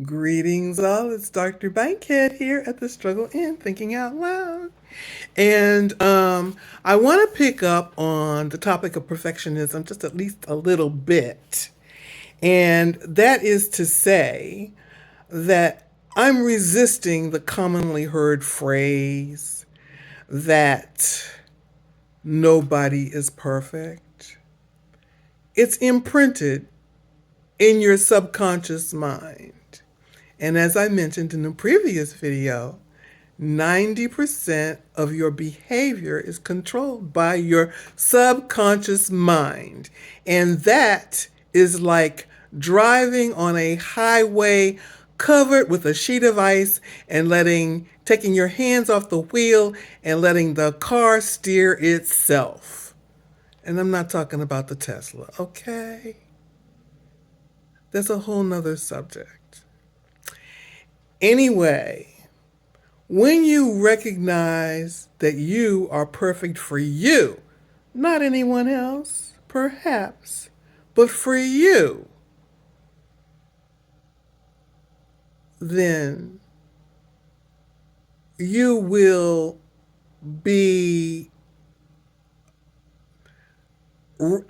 Greetings, all. It's Dr. Bankhead here at the Struggle in Thinking Out Loud. And I want to pick up on the topic of perfectionism just at least a little bit. And that is to say that I'm resisting the commonly heard phrase that nobody is perfect. It's imprinted in your subconscious mind. And as I mentioned in the previous video, 90% of your behavior is controlled by your subconscious mind. And that is like driving on a highway covered with a sheet of ice and taking your hands off the wheel and letting the car steer itself. And I'm not talking about the Tesla, okay? That's a whole nother subject. Anyway, when you recognize that you are perfect for you, not anyone else, perhaps, but for you, then you will be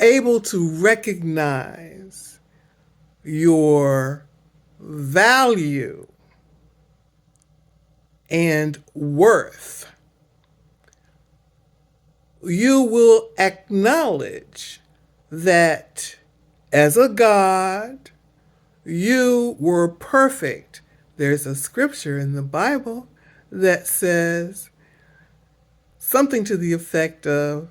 able to recognize your value and worth. You will acknowledge that as a God, you were perfect. There's a scripture in the Bible that says something to the effect of,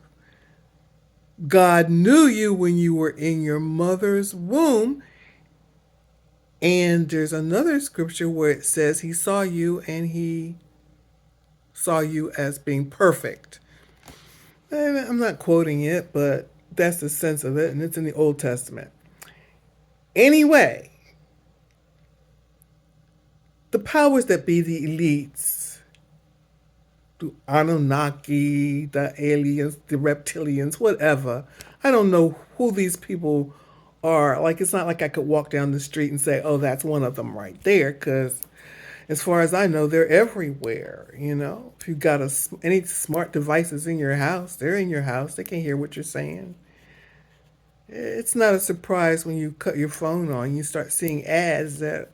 God knew you when you were in your mother's womb. And there's another scripture where it says he saw you and he saw you as being perfect. And I'm not quoting it, but that's the sense of it, and it's in the Old Testament. Anyway, the powers that be, the elites, the Anunnaki, the aliens, the reptilians, whatever. I don't know who these people are. Like, it's not like I could walk down the street and say, oh, that's one of them right there, because as far as I know, they're everywhere, you know? If you've got any smart devices in your house, they're in your house. They can hear what you're saying. It's not a surprise when you cut your phone on, you start seeing ads that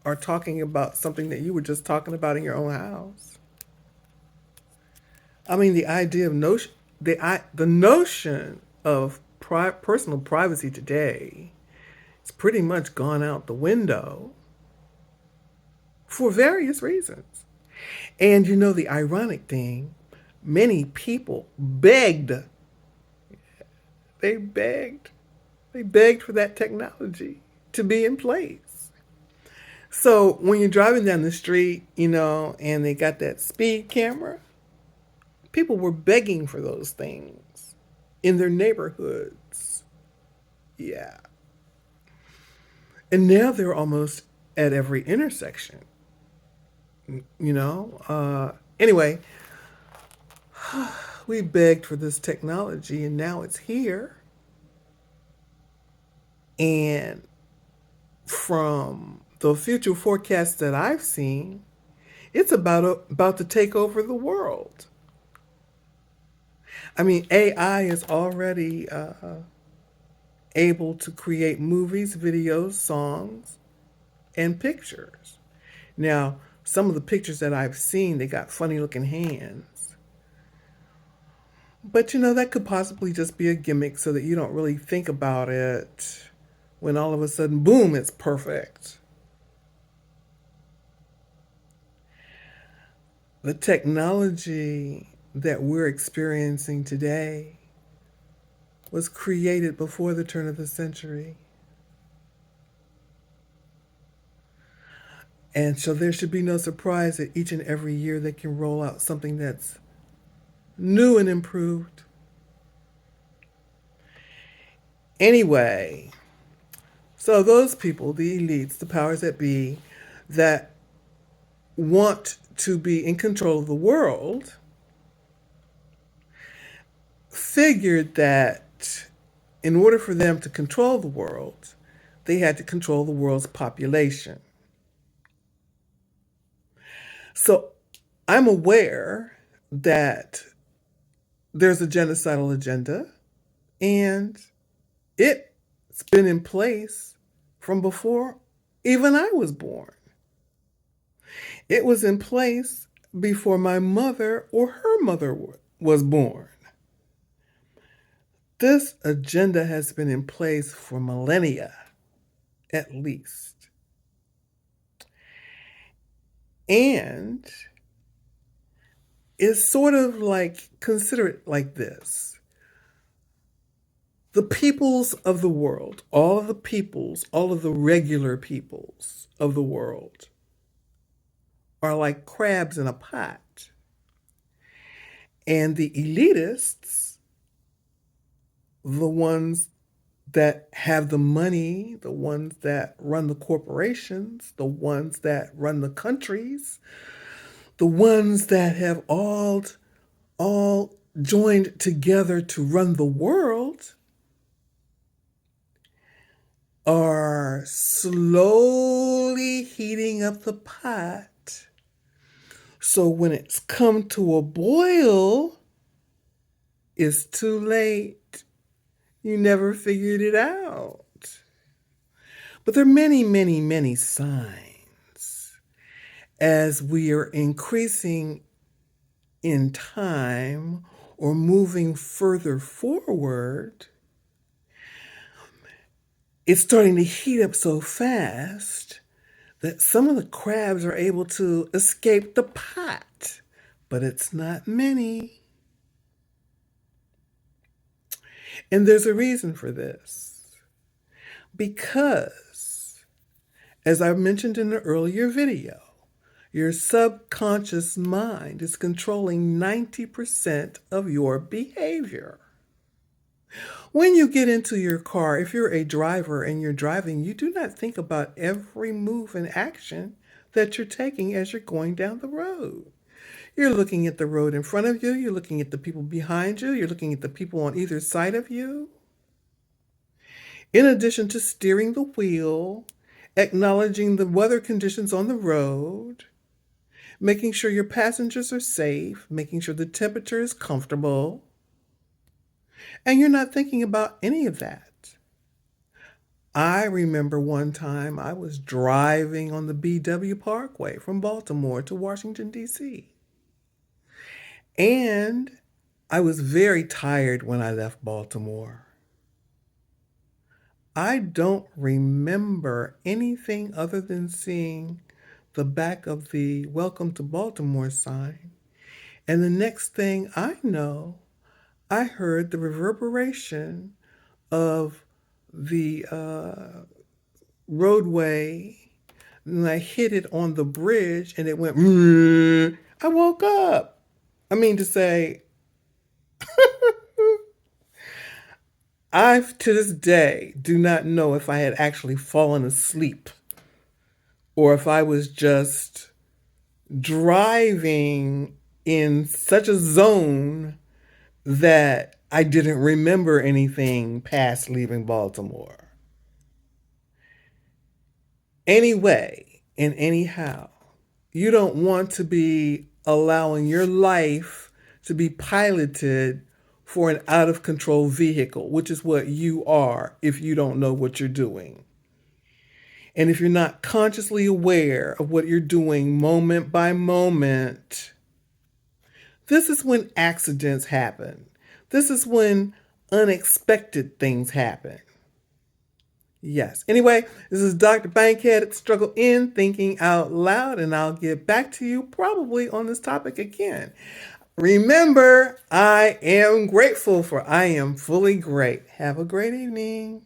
are talking about something that you were just talking about in your own house. I mean, the idea of the notion of personal privacy today is pretty much gone out the window for various reasons. And you know, the ironic thing, many people they begged, they begged for that technology to be in place. So when you're driving down the street, you know, and they got that speed camera, people were begging for those things in their neighborhoods. Yeah. And now they're almost at every intersection. You know? Anyway, we begged for this technology and now it's here. And from the future forecasts that I've seen, it's about to take over the world. I mean, AI is already able to create movies, videos, songs, and pictures. Now, some of the pictures that I've seen, they got funny looking hands. But you know, that could possibly just be a gimmick so that you don't really think about it when all of a sudden, boom, it's perfect. The technology that we're experiencing today was created before the turn of the century. And so there should be no surprise that each and every year they can roll out something that's new and improved. Anyway, so those people, the elites, the powers that be, that want to be in control of the world, figured that in order for them to control the world, they had to control the world's population. So I'm aware that there's a genocidal agenda, and it's been in place from before even I was born. It was in place before my mother or her mother was born. This agenda has been in place for millennia, at least. And it's sort of like, consider it like this. The peoples of the world, all of the peoples, all of the regular peoples of the world are like crabs in a pot. And the elitists, the ones that have the money, the ones that run the corporations, the ones that run the countries, the ones that have all joined together to run the world, are slowly heating up the pot. So when it's come to a boil, it's too late. You never figured it out. But there are many, many, many signs as we are increasing in time or moving further forward. It's starting to heat up so fast that some of the crabs are able to escape the pot, but it's not many. And there's a reason for this. Because, as I mentioned in the earlier video, your subconscious mind is controlling 90% of your behavior. When you get into your car, if you're a driver and you're driving, you do not think about every move and action that you're taking as you're going down the road. You're looking at the road in front of you, you're looking at the people behind you, you're looking at the people on either side of you. In addition to steering the wheel, acknowledging the weather conditions on the road, making sure your passengers are safe, making sure the temperature is comfortable, and you're not thinking about any of that. I remember one time I was driving on the BW Parkway from Baltimore to Washington, D.C. And I was very tired when I left Baltimore. I don't remember anything other than seeing the back of the Welcome to Baltimore sign. And the next thing I know, I heard the reverberation of the roadway, and I hit it on the bridge, and it went, I woke up. I mean to say, I, to this day, do not know if I had actually fallen asleep or if I was just driving in such a zone that I didn't remember anything past leaving Baltimore. Anyway, and anyhow, you don't want to be allowing your life to be piloted for an out of control vehicle, which is what you are if you don't know what you're doing. And if you're not consciously aware of what you're doing moment by moment, this is when accidents happen. This is when unexpected things happen. Yes. Anyway, this is Dr. Bankhead at Struggle in Thinking Out Loud, and I'll get back to you probably on this topic again. Remember, I am grateful, for I am fully great. Have a great evening.